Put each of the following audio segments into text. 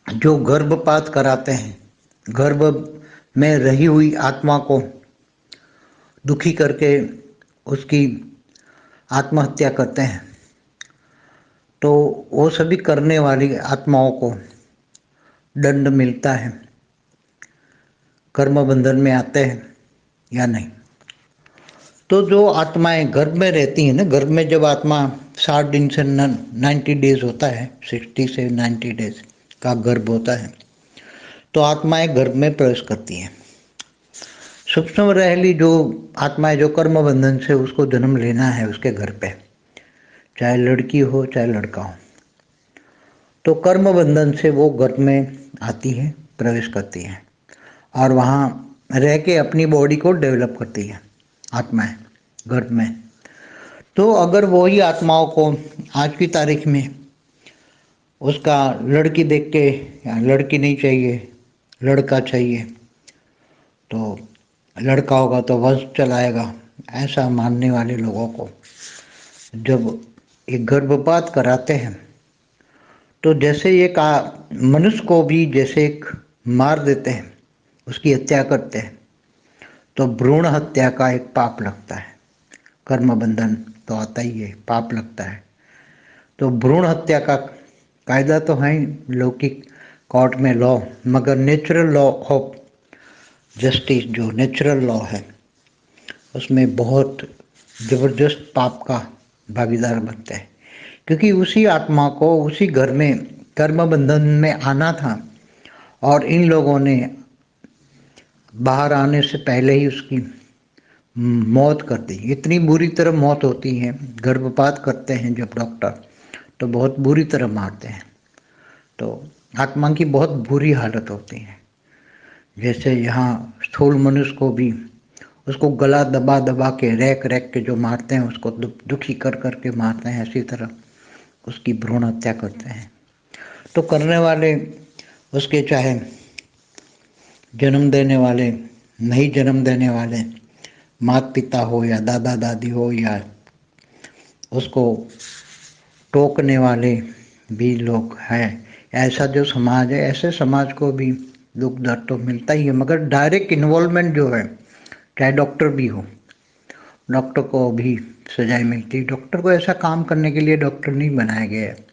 जो गर्भपात कराते हैं, गर्भ में रही हुई आत्मा को दुखी करके उसकी आत्महत्या करते हैं, तो वो सभी करने वाली आत्माओं को दंड मिलता है, कर्म बंधन में आते हैं या नहीं। तो जो आत्माएं गर्भ में रहती हैं ना, गर्भ में जब आत्मा 60 दिन से 90 डेज होता है, 60 से 90 डेज का गर्भ होता है, तो आत्माएं गर्भ में प्रवेश करती हैं। सूक्ष्म रहेली जो आत्माएं जो कर्म बंधन से उसको जन्म लेना है उसके घर पे, चाहे लड़की हो चाहे लड़का हो, तो कर्म बंधन से वो गर्भ में आती है, प्रवेश करती है और वहाँ रह के अपनी बॉडी को डेवलप करती है आत्माएं गर्भ में। तो अगर वही आत्माओं को आज की तारीख में उसका लड़की देख के, या लड़की नहीं चाहिए लड़का चाहिए, तो लड़का होगा तो वंश चलाएगा, ऐसा मानने वाले लोगों को जब एक गर्भपात कराते हैं, तो जैसे ये का मनुष्य को भी जैसे एक मार देते हैं, उसकी हत्या करते हैं, तो भ्रूण हत्या का एक पाप लगता है। कर्म बंधन तो आता ही है, पाप लगता है। तो भ्रूण हत्या का कायदा तो है लौकिक कोर्ट में लॉ, मगर नेचुरल लॉ ऑफ जस्टिस जो नेचुरल लॉ है उसमें बहुत ज़बरदस्त पाप का भागीदार बनते हैं, क्योंकि उसी आत्मा को उसी घर में कर्म बंधन में आना था और इन लोगों ने बाहर आने से पहले ही उसकी मौत कर दी। इतनी बुरी तरह मौत होती है, गर्भपात करते हैं जब डॉक्टर, तो बहुत बुरी तरह मारते हैं, तो आत्मा की बहुत बुरी हालत होती है। जैसे यहाँ स्थूल मनुष्य को भी उसको गला दबा दबा के रैक रैक के जो मारते हैं, उसको दुखी कर कर के मारते हैं, इसी तरह उसकी भ्रूण हत्या करते हैं। तो करने वाले उसके चाहे जन्म देने वाले, नहीं जन्म देने वाले माता पिता हो या दादा दादी हो या उसको टोकने वाले भी लोग हैं, ऐसा जो समाज है, ऐसे समाज को भी दुख दर्द तो मिलता ही है, मगर डायरेक्ट इन्वॉल्वमेंट जो है, चाहे डॉक्टर भी हो, डॉक्टर को भी सजाएं मिलती है। डॉक्टर को ऐसा काम करने के लिए डॉक्टर नहीं बनाया गया है।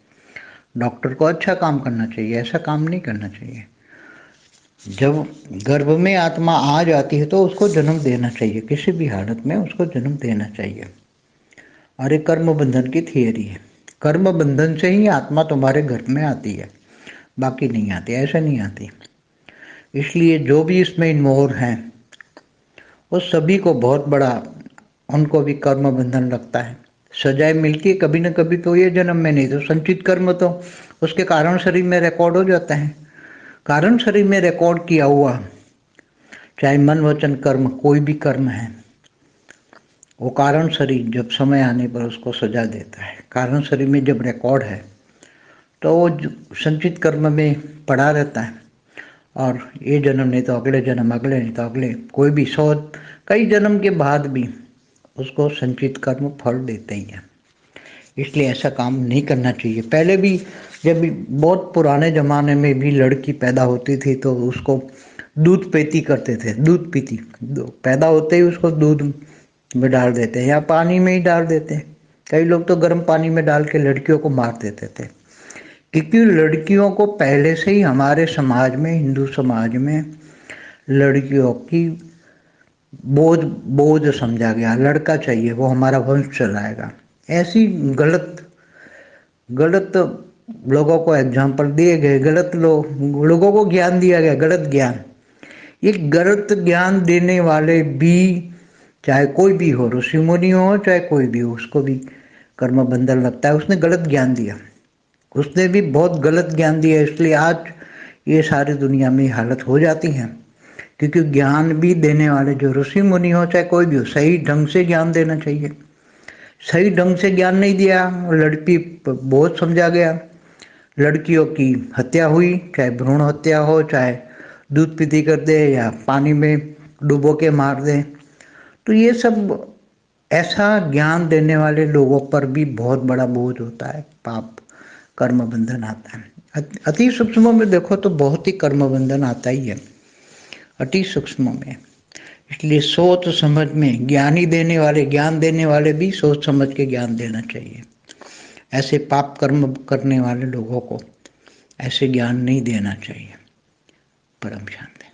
डॉक्टर को अच्छा काम करना चाहिए, ऐसा काम नहीं करना चाहिए। जब गर्भ में आत्मा आ जाती है तो उसको जन्म देना चाहिए, किसी भी हालत में उसको जन्म देना चाहिए। और ये कर्म बंधन की थियरी है, कर्म बंधन से ही आत्मा तुम्हारे घर में आती है, बाकी नहीं आती, ऐसे नहीं आती। इसलिए जो भी इसमें इन्वॉल्व हैं वो सभी को बहुत बड़ा, उनको भी कर्म बंधन लगता है, सजाएं मिलती है कभी न कभी। तो ये जन्म में नहीं तो संचित कर्म तो उसके कारण शरीर में रिकॉर्ड हो जाता है। कारण शरीर में रिकॉर्ड किया हुआ, चाहे मन वचन कर्म कोई भी कर्म है, वो कारण शरीर जब समय आने पर उसको सजा देता है। कारण शरीर में जब रिकॉर्ड है तो वो संचित कर्म में पड़ा रहता है, और ये जन्म नहीं तो अगले जन्म, अगले नहीं तो अगले, कोई भी 100 कई जन्म के बाद भी उसको संचित कर्म फल देते ही हैं। इसलिए ऐसा काम नहीं करना चाहिए। पहले भी जब भी बहुत पुराने ज़माने में भी लड़की पैदा होती थी तो उसको दूध पीती करते थे, दूध पीती, पैदा होते ही उसको दूध में डाल देते हैं या पानी में ही डाल देते हैं। कई लोग तो गर्म पानी में डाल के लड़कियों को मार देते थे, क्योंकि लड़कियों को पहले से ही हमारे समाज में, हिंदू समाज में लड़कियों की बोझ बोझ समझा गया। लड़का चाहिए, वो हमारा वंश चलाएगा। ऐसी गलत गलत लोगों को एग्जाम्पल दिए गए, गलत लोगों को ज्ञान दिया गया, गलत ज्ञान। ये गलत ज्ञान देने वाले भी, चाहे कोई भी हो, ऋषि मुनि हो चाहे कोई भी हो, उसको भी कर्म बंधन लगता है। उसने गलत ज्ञान दिया, उसने भी बहुत गलत ज्ञान दिया, इसलिए आज ये सारी दुनिया में हालत हो जाती है। क्योंकि ज्ञान भी देने वाले जो ऋषि मुनि हो चाहे कोई भी हो, सही ढंग से ज्ञान देना चाहिए। सही ढंग से ज्ञान नहीं दिया, लड़की बहुत समझा गया, लड़कियों की हत्या हुई, चाहे भ्रूण हत्या हो, चाहे दूध पीती कर दे या पानी में डुबो के मार दे। तो ये सब ऐसा ज्ञान देने वाले लोगों पर भी बहुत बड़ा बोझ होता है, पाप कर्म बंधन आता है। अति सूक्ष्म में देखो तो बहुत ही कर्म बंधन आता ही है, अति सूक्ष्म में। इसलिए सोच समझ में ज्ञानी देने वाले, ज्ञान देने वाले भी सोच समझ के ज्ञान देना चाहिए। ऐसे पाप कर्म करने वाले लोगों को ऐसे ज्ञान नहीं देना चाहिए। परम शांति।